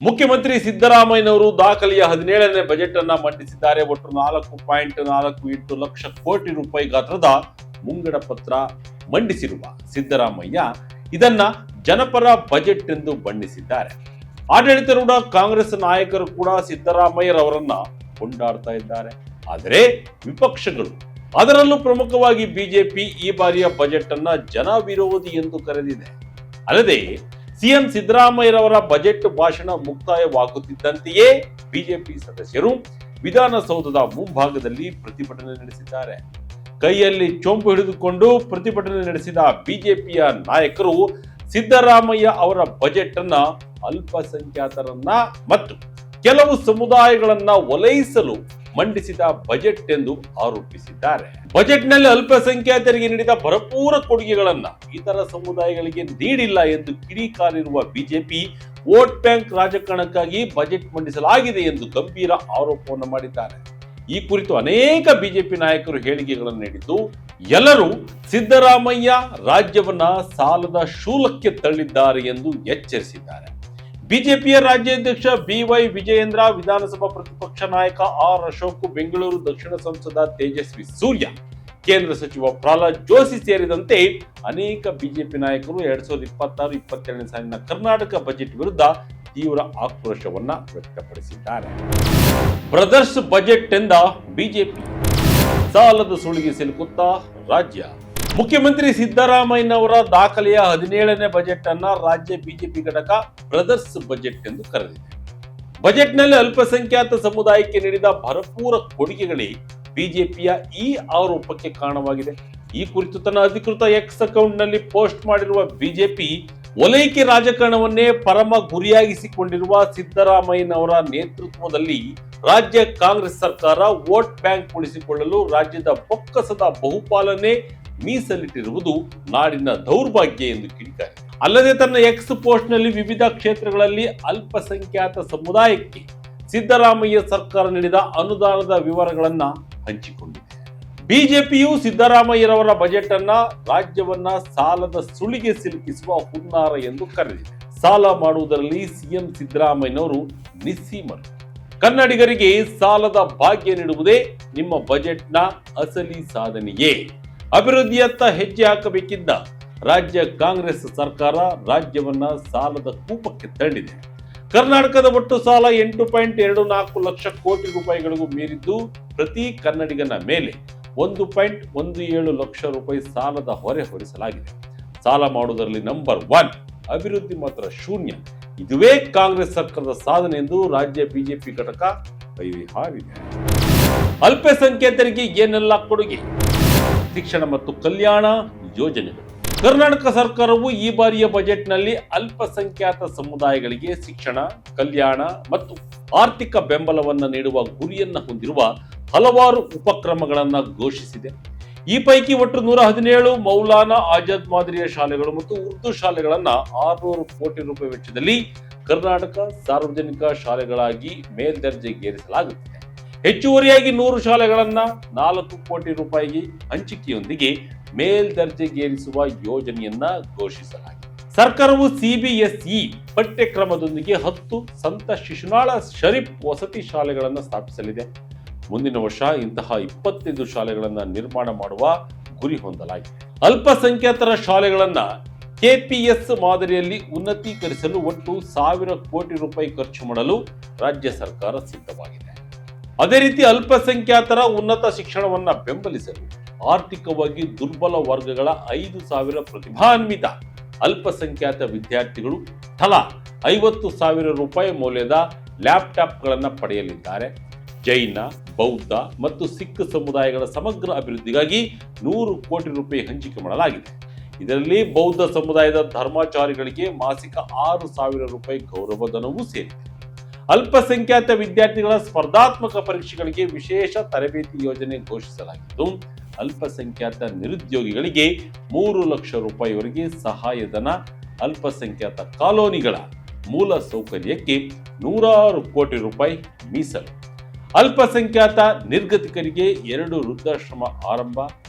ಮುಖ್ಯಮಂತ್ರಿ ಸಿದ್ದರಾಮಯ್ಯನವರು ದಾಖಲೆಯ 17ನೇ ಬಜೆಟ್ ಅನ್ನ ಮಂಡಿಸಿದ್ದಾರೆ. ಒಟ್ಟು 4.48 ಲಕ್ಷ ಕೋಟಿ ರೂಪಾಯಿ ಗಾತ್ರದ ಮುಂಗಡ ಪತ್ರ ಮಂಡಿಸಿರುವ ಸಿದ್ದರಾಮಯ್ಯ ಇದನ್ನ ಜನಪರ ಬಜೆಟ್ ಎಂದು ಬಣ್ಣಿಸಿದ್ದಾರೆ. ಆಡಳಿತಾರೂಢ ಕಾಂಗ್ರೆಸ್ ನಾಯಕರು ಕೂಡ ಸಿದ್ದರಾಮಯ್ಯರವರನ್ನ ಕೊಂಡಾಡ್ತಾ ಇದ್ದಾರೆ. ಆದರೆ ವಿಪಕ್ಷಗಳು, ಅದರಲ್ಲೂ ಪ್ರಮುಖವಾಗಿ ಬಿಜೆಪಿ ಈ ಬಾರಿಯ ಬಜೆಟ್ ಅನ್ನ ಜನ ವಿರೋಧಿ ಎಂದು ಕರೆದಿದೆ. ಅಲ್ಲದೆ ಸಿಎಂ ಸಿದ್ದರಾಮಯ್ಯರವರ ಬಜೆಟ್ ಭಾಷಣ ಮುಕ್ತಾಯವಾಗುತ್ತಿದ್ದಂತೆಯೇ ಬಿಜೆಪಿ ಸದಸ್ಯರು ವಿಧಾನಸೌಧದ ಮುಂಭಾಗದಲ್ಲಿ ಪ್ರತಿಭಟನೆ ನಡೆಸಿದ್ದಾರೆ. ಕೈಯಲ್ಲಿ ಚೊಂಬು ಹಿಡಿದುಕೊಂಡು ಪ್ರತಿಭಟನೆ ನಡೆಸಿದ ಬಿಜೆಪಿಯ ನಾಯಕರು ಸಿದ್ದರಾಮಯ್ಯ ಅವರ ಬಜೆಟ್ ಅನ್ನ ಅಲ್ಪಸಂಖ್ಯಾತರನ್ನ ಮತ್ತು ಕೆಲವು ಸಮುದಾಯಗಳನ್ನ ಒಲೈಸಲು ಮಂಡಿಸಿದ ಬಜೆಟ್ ಎಂದು ಆರೋಪಿಸಿದ್ದಾರೆ. ಬಜೆಟ್ನಲ್ಲಿ ಅಲ್ಪಸಂಖ್ಯಾತರಿಗೆ ನೀಡಿದ ಭರಪೂರ ಕೊಡುಗೆಗಳನ್ನ ಇತರ ಸಮುದಾಯಗಳಿಗೆ ನೀಡಿಲ್ಲ ಎಂದು ಕಿಡಿಕಾರಿರುವ ಬಿಜೆಪಿ ವೋಟ್ ಬ್ಯಾಂಕ್ ರಾಜಕಾರಣಕ್ಕಾಗಿ ಬಜೆಟ್ ಮಂಡಿಸಲಾಗಿದೆ ಎಂದು ಗಂಭೀರ ಆರೋಪವನ್ನು ಮಾಡಿದ್ದಾರೆ. ಈ ಕುರಿತು ಅನೇಕ ಬಿಜೆಪಿ ನಾಯಕರು ಹೇಳಿಕೆಗಳನ್ನು ನೀಡಿದ್ದು, ಎಲ್ಲರೂ ಸಿದ್ದರಾಮಯ್ಯ ರಾಜ್ಯವನ್ನ ಸಾಲದ ಶೂಲಕ್ಕೆ ತಳ್ಳಿದ್ದಾರೆ ಎಂದು ಎಚ್ಚರಿಸಿದ್ದಾರೆ. ಬಿಜೆಪಿಯ ರಾಜ್ಯಾಧ್ಯಕ್ಷ ಬಿವೈ ವಿಜಯೇಂದ್ರ, ವಿಧಾನಸಭಾ ಪ್ರತಿಪಕ್ಷ ನಾಯಕ ಆರ್ ಅಶೋಕ್, ಬೆಂಗಳೂರು ದಕ್ಷಿಣ ಸಂಸದ ತೇಜಸ್ವಿ ಸೂರ್ಯ, ಕೇಂದ್ರ ಸಚಿವ ಪ್ರಹ್ಲಾದ್ ಜೋಶಿ ಸೇರಿದಂತೆ ಅನೇಕ ಬಿಜೆಪಿ ನಾಯಕರು 2026-27ನೇ ಸಾಲಿನ ಕರ್ನಾಟಕ ಬಜೆಟ್ ವಿರುದ್ಧ ತೀವ್ರ ಆಕ್ರೋಶವನ್ನ ವ್ಯಕ್ತಪಡಿಸಿದ್ದಾರೆ. ಬ್ರದರ್ಸ್ ಬಜೆಟ್ ಎಂದ ಬಿಜೆಪಿ, ಸಾಲದ ಸುಳಿಗೆ ಸಿಲುಕುತ್ತಾ ರಾಜ್ಯ. ಮುಖ್ಯಮಂತ್ರಿ ಸಿದ್ದರಾಮಯ್ಯನವರ ದಾಖಲೆಯ 17ನೇ ಬಜೆಟ್ ಅನ್ನ ರಾಜ್ಯ ಬಿಜೆಪಿ ಘಟಕ ಬ್ರದರ್ಸ್ ಬಜೆಟ್ ಎಂದು ಕರೆದಿದೆ. ಬಜೆಟ್ನಲ್ಲಿ ಅಲ್ಪಸಂಖ್ಯಾತ ಸಮುದಾಯಕ್ಕೆ ನೀಡಿದ ಭರಪೂರ ಕೊಡುಗೆಗಳೇ ಬಿಜೆಪಿಯ ಈ ಆರೋಪಕ್ಕೆ ಕಾರಣವಾಗಿದೆ. ಈ ಕುರಿತು ತನ್ನ ಅಧಿಕೃತ ಎಕ್ಸ್ ಅಕೌಂಟ್ ನಲ್ಲಿ ಪೋಸ್ಟ್ ಮಾಡಿರುವ ಬಿಜೆಪಿ, ಓಲೈಕೆ ರಾಜಕಾರಣವನ್ನೇ ಪರಮ ಗುರಿಯಾಗಿಸಿಕೊಂಡಿರುವ ಸಿದ್ದರಾಮಯ್ಯನವರ ನೇತೃತ್ವದಲ್ಲಿ ರಾಜ್ಯ ಕಾಂಗ್ರೆಸ್ ಸರ್ಕಾರ ವೋಟ್ ಬ್ಯಾಂಕ್ ಉಳಿಸಿಕೊಳ್ಳಲು ರಾಜ್ಯದ ಬೊಕ್ಕಸದ ಬಹುಪಾಲನೆ ಮೀಸಲಿಟ್ಟಿರುವುದು ನಾಡಿನ ದೌರ್ಭಾಗ್ಯ ಎಂದು ಕಿಡಿಕಾರಿ. ಅಲ್ಲದೆ ತನ್ನ ಎಕ್ಸ್ ಪೋಸ್ಟ್ ನಲ್ಲಿ ವಿವಿಧ ಕ್ಷೇತ್ರಗಳಲ್ಲಿ ಅಲ್ಪಸಂಖ್ಯಾತ ಸಮುದಾಯಕ್ಕೆ ಸಿದ್ದರಾಮಯ್ಯ ಸರ್ಕಾರ ನೀಡಿದ ಅನುದಾನದ ವಿವರಗಳನ್ನ ಹಂಚಿಕೊಂಡಿದೆ. ಬಿಜೆಪಿಯು ಸಿದ್ದರಾಮಯ್ಯರವರ ಬಜೆಟ್ ಅನ್ನ ರಾಜ್ಯವನ್ನ ಸಾಲದ ಸುಳಿಗೆ ಸಿಲುಕಿಸುವ ಹುನ್ನಾರ ಎಂದು ಕರೆದಿದೆ. ಸಾಲ ಮಾಡುವುದರಲ್ಲಿ ಸಿಎಂ ಸಿದ್ದರಾಮಯ್ಯನವರು ನಿಸ್ಸೀಮರು. ಕನ್ನಡಿಗರಿಗೆ ಸಾಲದ ಭಾಗ್ಯ ನೀಡುವುದೇ ನಿಮ್ಮ ಬಜೆಟ್ನ ಅಸಲಿ ಸಾಧನೆಯೇ. ಅಭಿವೃದ್ಧಿಯತ್ತ ಹೆಜ್ಜೆ ಹಾಕಬೇಕಿದ್ದ ರಾಜ್ಯ ಕಾಂಗ್ರೆಸ್ ಸರ್ಕಾರ ರಾಜ್ಯವನ್ನ ಸಾಲದ ಕೂಪಕ್ಕೆ ತಳ್ಳಿದೆ. ಕರ್ನಾಟಕದ ಒಟ್ಟು ಸಾಲ 8.24 ಲಕ್ಷ ಕೋಟಿ ರೂಪಾಯಿಗಳಿಗೂ ಮೀರಿದ್ದು, ಪ್ರತಿ ಕನ್ನಡಿಗನ ಮೇಲೆ 1.17 ಲಕ್ಷ ರೂಪಾಯಿ ಸಾಲದ ಹೊರೆ ಹೊರಿಸಲಾಗಿದೆ. ಸಾಲ ಮಾಡುವುದರಲ್ಲಿ ನಂಬರ್ 1, ಅಭಿವೃದ್ಧಿ ಮಾತ್ರ ಶೂನ್ಯ. ಇದುವೇ ಕಾಂಗ್ರೆಸ್ ಸರ್ಕಾರದ ಸಾಧನೆ ಎಂದು ರಾಜ್ಯ ಬಿಜೆಪಿ ಘಟಕ ಕೈಹಾರಿದೆ. ಅಲ್ಪಸಂಖ್ಯಾತರಿಗೆ ಏನೆಲ್ಲ ಕೊಡುಗೆ? ಶಿಕ್ಷಣ ಮತ್ತು ಕಲ್ಯಾಣ ಯೋಜನೆಗಳು. ಕರ್ನಾಟಕ ಸರ್ಕಾರವು ಈ ಬಾರಿಯ ಬಜೆಟ್ನಲ್ಲಿ ಅಲ್ಪಸಂಖ್ಯಾತ ಸಮುದಾಯಗಳಿಗೆ ಶಿಕ್ಷಣ, ಕಲ್ಯಾಣ ಮತ್ತು ಆರ್ಥಿಕ ಬೆಂಬಲವನ್ನು ನೀಡುವ ಗುರಿಯನ್ನು ಹೊಂದಿರುವ ಹಲವಾರು ಉಪಕ್ರಮಗಳನ್ನು ಘೋಷಿಸಿದೆ. ಈ ಪೈಕಿ ಒಟ್ಟು 117 ಮೌಲಾನಾ ಆಜಾದ್ ಮಾದರಿಯ ಶಾಲೆಗಳು ಮತ್ತು ಉರ್ದು ಶಾಲೆಗಳನ್ನ 600 ಕೋಟಿ ರೂಪಾಯಿ ವೆಚ್ಚದಲ್ಲಿ ಕರ್ನಾಟಕ ಸಾರ್ವಜನಿಕ ಶಾಲೆಗಳಾಗಿ ಮೇಲ್ದರ್ಜೆಗೇರಿಸಲಾಗುತ್ತಿದೆ. ಹೆಚ್ಚುವರಿಯಾಗಿ 100 ಶಾಲೆಗಳನ್ನ 4 ಕೋಟಿ ರೂಪಾಯಿ ಹಂಚಿಕೆಯೊಂದಿಗೆ ಮೇಲ್ದರ್ಜೆಗೇರಿಸುವ ಯೋಜನೆಯನ್ನ ಘೋಷಿಸಲಾಗಿದೆ. ಸರ್ಕಾರವು ಸಿಬಿಎಸ್ಇ ಪಠ್ಯಕ್ರಮದೊಂದಿಗೆ 10 ಸಂತ ಶಿಶುನಾಳ ಶರೀಫ್ ವಸತಿ ಶಾಲೆಗಳನ್ನು ಸ್ಥಾಪಿಸಲಿದೆ. ಮುಂದಿನ ವರ್ಷ ಇಂತಹ 25 ಶಾಲೆಗಳನ್ನು ನಿರ್ಮಾಣ ಮಾಡುವ ಗುರಿ ಹೊಂದಲಾಗಿದೆ. ಅಲ್ಪಸಂಖ್ಯಾತರ ಶಾಲೆಗಳನ್ನ ಕೆಪಿಎಸ್ ಮಾದರಿಯಲ್ಲಿ ಉನ್ನತೀಕರಿಸಲು ಒಟ್ಟು 1000 ಕೋಟಿ ರೂಪಾಯಿ ಖರ್ಚು ಮಾಡಲು ರಾಜ್ಯ ಸರ್ಕಾರ ಸಿದ್ಧವಾಗಿದೆ. ಅದೇ ರೀತಿ ಅಲ್ಪಸಂಖ್ಯಾತರ ಉನ್ನತ ಶಿಕ್ಷಣವನ್ನ ಬೆಂಬಲಿಸಲು ಆರ್ಥಿಕವಾಗಿ ದುರ್ಬಲ ವರ್ಗಗಳ 5,000 ಪ್ರತಿಭಾನ್ವಿತ ಅಲ್ಪಸಂಖ್ಯಾತ ವಿದ್ಯಾರ್ಥಿಗಳು ತಲಾ 50,000 ರೂಪಾಯಿ ಮೌಲ್ಯದ ಲ್ಯಾಪ್ಟಾಪ್ಗಳನ್ನು ಪಡೆಯಲಿದ್ದಾರೆ. ಜೈನ, ಬೌದ್ಧ ಮತ್ತು ಸಿಖ್ ಸಮುದಾಯಗಳ ಸಮಗ್ರ ಅಭಿವೃದ್ಧಿಗಾಗಿ 100 ಕೋಟಿ ರೂಪಾಯಿ ಹಂಚಿಕೆ ಮಾಡಲಾಗಿದೆ. ಇದರಲ್ಲಿ ಬೌದ್ಧ ಸಮುದಾಯದ ಧರ್ಮಾಚಾರಿಗಳಿಗೆ ಮಾಸಿಕ 6,000 ರೂಪಾಯಿ ಗೌರವಧನವೂ ಸೇರಿದೆ. ಅಲ್ಪಸಂಖ್ಯಾತ ವಿದ್ಯಾರ್ಥಿಗಳ ಸ್ಪರ್ಧಾತ್ಮಕ ಪರೀಕ್ಷೆಗಳಿಗೆ ವಿಶೇಷ ತರಬೇತಿ ಯೋಜನೆ ಘೋಷಿಸಲಾಗಿದ್ದು, ಅಲ್ಪಸಂಖ್ಯಾತ ನಿರುದ್ಯೋಗಿಗಳಿಗೆ 3 ಲಕ್ಷ ರೂಪಾಯಿವರೆಗೆ ಸಹಾಯಧನ, ಅಲ್ಪಸಂಖ್ಯಾತ ಕಾಲೋನಿಗಳ ಮೂಲ ಸೌಕರ್ಯಕ್ಕೆ 100 ಕೋಟಿ ರೂಪಾಯಿ ಮೀಸಲು, ಅಲ್ಪಸಂಖ್ಯಾತ ನಿರ್ಗತಿಕರಿಗೆ 2 ವೃದ್ಧಾಶ್ರಮ ಆರಂಭ,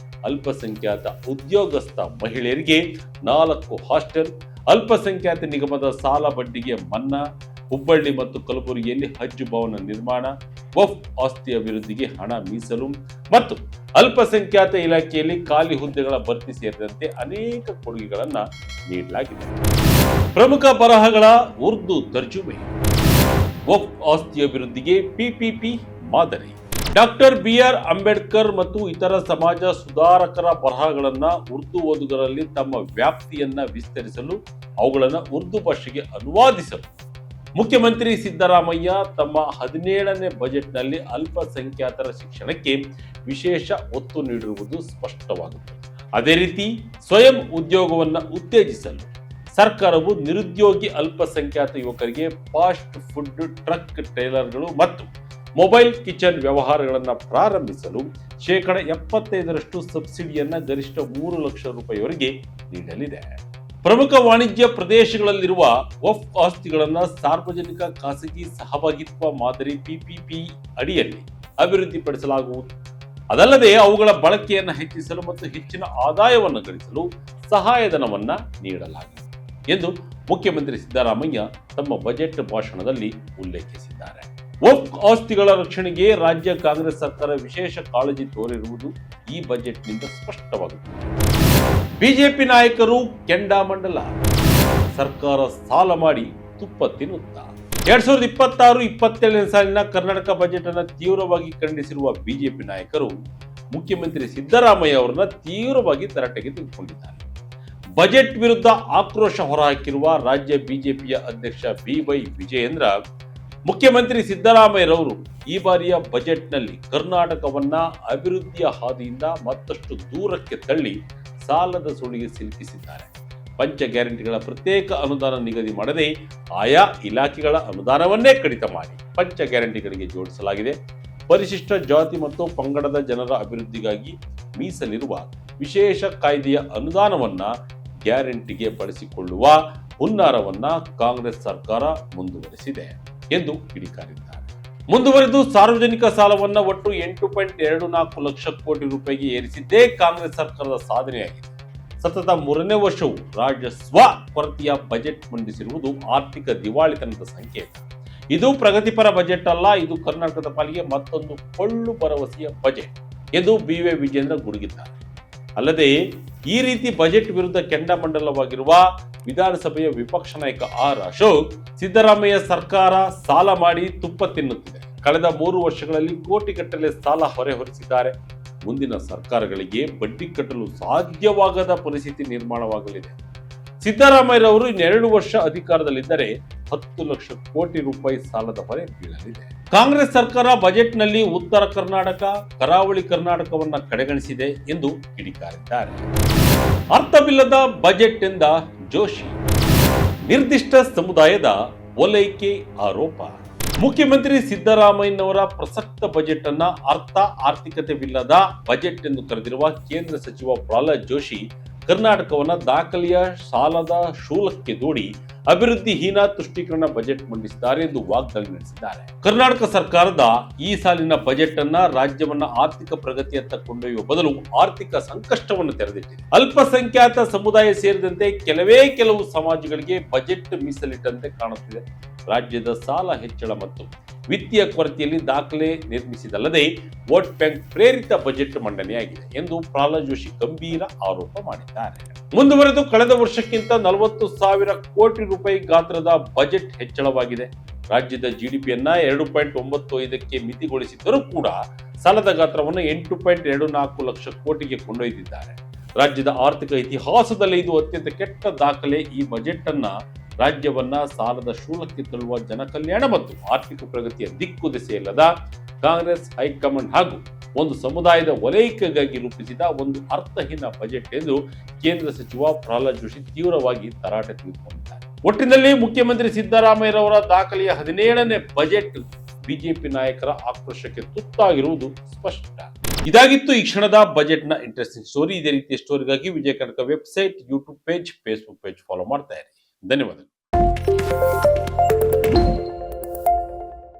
ಅಲ್ಪಸಂಖ್ಯಾತ ಉದ್ಯೋಗಸ್ಥ ಮಹಿಳೆಯರಿಗೆ 4 ಹಾಸ್ಟೆಲ್, ಅಲ್ಪಸಂಖ್ಯಾತ ನಿಗಮದ ಸಾಲ ಬಡ್ಡಿಗೆ ಮನ್ನಾ, ಹುಬ್ಬಳ್ಳಿ ಮತ್ತು ಕಲಬುರಗಿಯಲ್ಲಿ ಹಜ್ ಭವನ ನಿರ್ಮಾಣ, ವಫ್ ಆಸ್ತಿ ಅಭಿವೃದ್ಧಿಗೆ ಹಣ ಮೀಸಲು ಮತ್ತು ಅಲ್ಪಸಂಖ್ಯಾತ ಇಲಾಖೆಯಲ್ಲಿ ಖಾಲಿ ಹುದ್ದೆಗಳ ಭರ್ತಿ ಸೇರಿದಂತೆ ಅನೇಕ ಕೊಡುಗೆಗಳನ್ನ ನೀಡಲಾಗಿದೆ. ಪ್ರಮುಖ ಬರಹಗಳ ಉರ್ದು ತರ್ಜುಮೆ. ವಫ್ ಆಸ್ತಿ ಅಭಿವೃದ್ಧಿಗೆ ಪಿಪಿಪಿ ಮಾದರಿ. ಡಾಕ್ಟರ್ BR ಅಂಬೇಡ್ಕರ್ ಮತ್ತು ಇತರ ಸಮಾಜ ಸುಧಾರಕರ ಬರಹಗಳನ್ನ ಉರ್ದು ಓದುಗರಲ್ಲಿ ತಮ್ಮ ವ್ಯಾಪ್ತಿಯನ್ನ ವಿಸ್ತರಿಸಲು, ಅವುಗಳನ್ನು ಉರ್ದು ಭಾಷೆಗೆ ಅನುವಾದಿಸಲು ಮುಖ್ಯಮಂತ್ರಿ ಸಿದ್ದರಾಮಯ್ಯ ತಮ್ಮ 17ನೇ ಬಜೆಟ್ನಲ್ಲಿ ಅಲ್ಪಸಂಖ್ಯಾತರ ಶಿಕ್ಷಣಕ್ಕೆ ವಿಶೇಷ ಒತ್ತು ನೀಡಿರುವುದು ಸ್ಪಷ್ಟವಾಗುತ್ತದೆ. ಅದೇ ರೀತಿ ಸ್ವಯಂ ಉದ್ಯೋಗವನ್ನು ಉತ್ತೇಜಿಸಲು ಸರ್ಕಾರವು ನಿರುದ್ಯೋಗಿ ಅಲ್ಪಸಂಖ್ಯಾತ ಯುವಕರಿಗೆ ಫಾಸ್ಟ್ ಫುಡ್ ಟ್ರಕ್ ಟ್ರೇಲರ್ಗಳು ಮತ್ತು ಮೊಬೈಲ್ ಕಿಚನ್ ವ್ಯವಹಾರಗಳನ್ನು ಪ್ರಾರಂಭಿಸಲು ಶೇಕಡ 75ರಷ್ಟು ಸಬ್ಸಿಡಿಯನ್ನ ಗರಿಷ್ಠ 3 ಲಕ್ಷ ರೂಪಾಯಿವರೆಗೆ ನೀಡಲಿದೆ. ಪ್ರಮುಖ ವಾಣಿಜ್ಯ ಪ್ರದೇಶಗಳಲ್ಲಿರುವ ವಫ್ ಆಸ್ತಿಗಳನ್ನು ಸಾರ್ವಜನಿಕ ಖಾಸಗಿ ಸಹಭಾಗಿತ್ವ ಮಾದರಿ PPP ಅಡಿಯಲ್ಲಿ ಅಭಿವೃದ್ಧಿಪಡಿಸಲಾಗುವುದು. ಅದಲ್ಲದೆ ಅವುಗಳ ಬಳಕೆಯನ್ನು ಹೆಚ್ಚಿಸಲು ಮತ್ತು ಹೆಚ್ಚಿನ ಆದಾಯವನ್ನು ಗಳಿಸಲು ಸಹಾಯಧನವನ್ನ ನೀಡಲಾಗಿದೆ ಎಂದು ಮುಖ್ಯಮಂತ್ರಿ ಸಿದ್ದರಾಮಯ್ಯ ತಮ್ಮ ಬಜೆಟ್ ಭಾಷಣದಲ್ಲಿ ಉಲ್ಲೇಖಿಸಿದ್ದಾರೆ. ವಫ್ ಆಸ್ತಿಗಳ ರಕ್ಷಣೆಗೆ ರಾಜ್ಯ ಕಾಂಗ್ರೆಸ್ ಸರ್ಕಾರ ವಿಶೇಷ ಕಾಳಜಿ ತೋರಿರುವುದು ಈ ಬಜೆಟ್ನಿಂದ ಸ್ಪಷ್ಟವಾಗುತ್ತದೆ. ಬಿಜೆಪಿ ನಾಯಕರು ಕೆಂಡಾಮಂಡಲ. ಸರ್ಕಾರ ಸಾಲ ಮಾಡಿ ತುಪ್ಪ ತಿನ್ನುತ್ತಾ. 2026-27ನೇ ಸಾಲಿನ ಕರ್ನಾಟಕ ಬಜೆಟ್ ಅನ್ನು ತೀವ್ರವಾಗಿ ಖಂಡಿಸಿರುವ ಬಿಜೆಪಿ ನಾಯಕರು ಮುಖ್ಯಮಂತ್ರಿ ಸಿದ್ದರಾಮಯ್ಯ ಅವರನ್ನ ತೀವ್ರವಾಗಿ ತರಾಟೆಗೆ ತೆಗೆದುಕೊಂಡಿದ್ದಾರೆ. ಬಜೆಟ್ ವಿರುದ್ಧ ಆಕ್ರೋಶ ಹೊರಹಾಕಿರುವ ರಾಜ್ಯ ಬಿಜೆಪಿಯ ಅಧ್ಯಕ್ಷ BY ವಿಜಯೇಂದ್ರ, ಮುಖ್ಯಮಂತ್ರಿ ಸಿದ್ದರಾಮಯ್ಯರವರು ಈ ಬಾರಿಯ ಬಜೆಟ್ನಲ್ಲಿ ಕರ್ನಾಟಕವನ್ನ ಅಭಿವೃದ್ಧಿಯ ಹಾದಿಯಿಂದ ಮತ್ತಷ್ಟು ದೂರಕ್ಕೆ ತಳ್ಳಿ ಸಾಲದ ಸುಳಿಗೆ ಸಿಲುಕಿಸಿದ್ದಾರೆ. ಪಂಚ ಗ್ಯಾರಂಟಿಗಳ ಪ್ರತ್ಯೇಕ ಅನುದಾನ ನಿಗದಿ ಮಾಡದೆ ಆಯಾ ಇಲಾಖೆಗಳ ಅನುದಾನವನ್ನೇ ಕಡಿತ ಮಾಡಿ ಪಂಚ ಗ್ಯಾರಂಟಿಗಳಿಗೆ ಜೋಡಿಸಲಾಗಿದೆ. ಪರಿಶಿಷ್ಟ ಜಾತಿ ಮತ್ತು ಪಂಗಡದ ಜನರ ಅಭಿವೃದ್ಧಿಗಾಗಿ ಮೀಸಲಿರುವ ವಿಶೇಷ ಕಾಯ್ದೆಯ ಅನುದಾನವನ್ನ ಗ್ಯಾರಂಟಿಗೆ ಬಳಸಿಕೊಳ್ಳುವ ಹುನ್ನಾರವನ್ನ ಕಾಂಗ್ರೆಸ್ ಸರ್ಕಾರ ಮುಂದುವರೆಸಿದೆ ಎಂದು ಕಿಡಿಕಾರಿದ್ದಾರೆ. ಮುಂದುವರೆದು ಸಾರ್ವಜನಿಕ ಸಾಲವನ್ನ ಒಟ್ಟು 8.24 ಲಕ್ಷ ಕೋಟಿ ರೂಪಾಯಿಗೆ ಏರಿಸಿದ್ದೇ ಕಾಂಗ್ರೆಸ್ ಸರ್ಕಾರದ ಸಾಧನೆಯಾಗಿದೆ. ಸತತ 3ನೇ ವರ್ಷವೂ ರಾಜಸ್ವ ಕೊರತೆಯ ಬಜೆಟ್ ಮಂಡಿಸಿರುವುದು ಆರ್ಥಿಕ ದಿವಾಳಿತನದ ಸಂಕೇತ. ಇದು ಪ್ರಗತಿಪರ ಬಜೆಟ್ ಅಲ್ಲ, ಇದು ಕರ್ನಾಟಕದ ಪಾಲಿಗೆ ಮತ್ತೊಂದು ಪೊಳ್ಳು ಭರವಸೆಯ ಬಜೆಟ್ ಎಂದು BY ವಿಜೇಂದ್ರ ಗುಡುಗಿದ್ದಾರೆ. ಅಲ್ಲದೆ ಈ ರೀತಿ ಬಜೆಟ್ ವಿರುದ್ಧ ಕೆಂಡಾಮಂಡಲವಾಗಿರುವ ವಿಧಾನಸಭೆಯ ವಿಪಕ್ಷ ನಾಯಕ R ಅಶೋಕ್, ಸಿದ್ದರಾಮಯ್ಯ ಸರ್ಕಾರ ಸಾಲ ಮಾಡಿ ತುಪ್ಪ ತಿನ್ನುತ್ತಿದೆ, ಕಳೆದ 3 ವರ್ಷಗಳಲ್ಲಿ ಕೋಟಿಗಟ್ಟಲೆ ಸಾಲ ಹೊರೆಹೊರಿಸಿದ್ದಾರೆ, ಮುಂದಿನ ಸರ್ಕಾರಗಳಿಗೆ ಬಡ್ಡಿ ಕಟ್ಟಲು ಸಾಧ್ಯವಾಗದ ಪರಿಸ್ಥಿತಿ ನಿರ್ಮಾಣವಾಗಲಿದೆ. ಸಿದ್ದರಾಮಯ್ಯರವರು 2 ವರ್ಷ ಅಧಿಕಾರದಲ್ಲಿದ್ದರೆ 10 ಲಕ್ಷ ಕೋಟಿ ರೂಪಾಯಿ ಸಾಲದ ಹೊರೆ ಬೀಳಲಿದೆ. ಕಾಂಗ್ರೆಸ್ ಸರ್ಕಾರ ಬಜೆಟ್ನಲ್ಲಿ ಉತ್ತರ ಕರ್ನಾಟಕ, ಕರಾವಳಿ ಕರ್ನಾಟಕವನ್ನ ಕಡೆಗಣಿಸಿದೆ ಎಂದು ಕಿಡಿಕಾರಿದ್ದಾರೆ. ಅರ್ಥವಿಲ್ಲದ ಬಜೆಟ್ ಎಂದ ಜೋಶಿ. ನಿರ್ದಿಷ್ಟ ಸಮುದಾಯದ ಓಲೈಕೆ ಆರೋಪ. ಮುಖ್ಯಮಂತ್ರಿ ಸಿದ್ದರಾಮಯ್ಯನವರ ಪ್ರಸಕ್ತ ಬಜೆಟ್ ಅನ್ನ ಆರ್ಥಿಕತೆವಿಲ್ಲದ ಬಜೆಟ್ ಎಂದು ಕರೆದಿರುವ ಕೇಂದ್ರ ಸಚಿವ ಪ್ರಹ್ಲಾದ್ ಜೋಶಿ ಕರ್ನಾಟಕವನ್ನ ದಾಖಲೆಯ ಸಾಲದ ಶೂಲಕ್ಕೆ ದೂಡಿ ಅಭಿವೃದ್ಧಿಹೀನ ತುಷ್ಟೀಕರಣ ಬಜೆಟ್ ಮಂಡಿಸಿದ್ದಾರೆ ಎಂದು ವಾಗ್ದಾಳಿ ನಡೆಸಿದ್ದಾರೆ. ಕರ್ನಾಟಕ ಸರ್ಕಾರದ ಈ ಸಾಲಿನ ಬಜೆಟ್ ಅನ್ನ ರಾಜ್ಯವನ್ನ ಆರ್ಥಿಕ ಪ್ರಗತಿಯತ್ತ ಕೊಂಡೊಯ್ಯುವ ಬದಲು ಆರ್ಥಿಕ ಸಂಕಷ್ಟವನ್ನು ತೆರೆದಿಟ್ಟಿದೆ. ಅಲ್ಪಸಂಖ್ಯಾತ ಸಮುದಾಯ ಸೇರಿದಂತೆ ಕೆಲವು ಸಮಾಜಗಳಿಗೆ ಬಜೆಟ್ ಮೀಸಲಿಟ್ಟಂತೆ ಕಾಣುತ್ತಿದೆ. ರಾಜ್ಯದ ಸಾಲ ಹೆಚ್ಚಳ ಮತ್ತು ವಿತ್ತೀಯ ಕೊರತೆಯಲ್ಲಿ ದಾಖಲೆ ನಿರ್ಮಿಸಿದಲ್ಲದೆ ವೋಟ್ ಬ್ಯಾಂಕ್ ಪ್ರೇರಿತ ಬಜೆಟ್ ಮಂಡನೆಯಾಗಿದೆ ಎಂದು ಪ್ರಹ್ಲಾದ್ ಜೋಶಿ ಗಂಭೀರ ಆರೋಪ ಮಾಡಿದ್ದಾರೆ. ಮುಂದುವರೆದು ಕಳೆದ ವರ್ಷಕ್ಕಿಂತ 40,000 ಕೋಟಿ ರೂಪಾಯಿ ಗಾತ್ರದ ಬಜೆಟ್ ಹೆಚ್ಚಳವಾಗಿದೆ. ರಾಜ್ಯದ GDPಯನ್ನ 2.95ಕ್ಕೆ ಮಿತಿಗೊಳಿಸಿದ್ದರೂ ಕೂಡ ಸಾಲದ ಗಾತ್ರವನ್ನು 8.24 ಲಕ್ಷ ಕೋಟಿಗೆ ಕೊಂಡೊಯ್ದಿದ್ದಾರೆ. ರಾಜ್ಯದ ಆರ್ಥಿಕ ಇತಿಹಾಸದಲ್ಲಿ ಇದು ಅತ್ಯಂತ ಕೆಟ್ಟ ದಾಖಲೆ. ಈ ಬಜೆಟ್ ಅನ್ನ ರಾಜ್ಯವನ್ನ ಸಾಲದ ಶೂಲಕ್ಕೆ ತಳ್ಳುವ ಜನಕಲ್ಯಾಣ ಮತ್ತು ಆರ್ಥಿಕ ಪ್ರಗತಿಯ ದಿಕ್ಕು ದಿಸೆಯಿಲ್ಲದ ಕಾಂಗ್ರೆಸ್ ಹೈಕಮಾಂಡ್ ಹಾಗೂ ಒಂದು ಸಮುದಾಯದ ವಲೈಕೆಗಾಗಿ ರೂಪಿಸಿದ ಒಂದು ಅರ್ಥಹೀನ ಬಜೆಟ್ ಎಂದು ಕೇಂದ್ರ ಸಚಿವ ಪ್ರಹ್ಲಾದ್ ಜೋಶಿ ತೀವ್ರವಾಗಿ ತರಾಟೆ ತೆಗೆದುಕೊಂಡಿದ್ದಾರೆ. ಒಟ್ಟಿನಲ್ಲಿ ಮುಖ್ಯಮಂತ್ರಿ ಸಿದ್ದರಾಮಯ್ಯರವರ ದಾಖಲೆಯ 17ನೇ ಬಜೆಟ್ ಬಿಜೆಪಿ ನಾಯಕರ ಆಕ್ರೋಶಕ್ಕೆ ತುತ್ತಾಗಿರುವುದು ಸ್ಪಷ್ಟ. ಇದಾಗಿತ್ತು ಈ ಕ್ಷಣದ ಬಜೆಟ್ನ ಇಂಟ್ರೆಸ್ಟಿಂಗ್ ಸ್ಟೋರಿ. ಇದೇ ರೀತಿಯ ಸ್ಟೋರಿಗಾಗಿ Vijaya Karnataka website, YouTube page, Facebook page follow ಮಾಡ್ತಾ ಇರಿ. ಧನ್ಯವಾದಗಳು.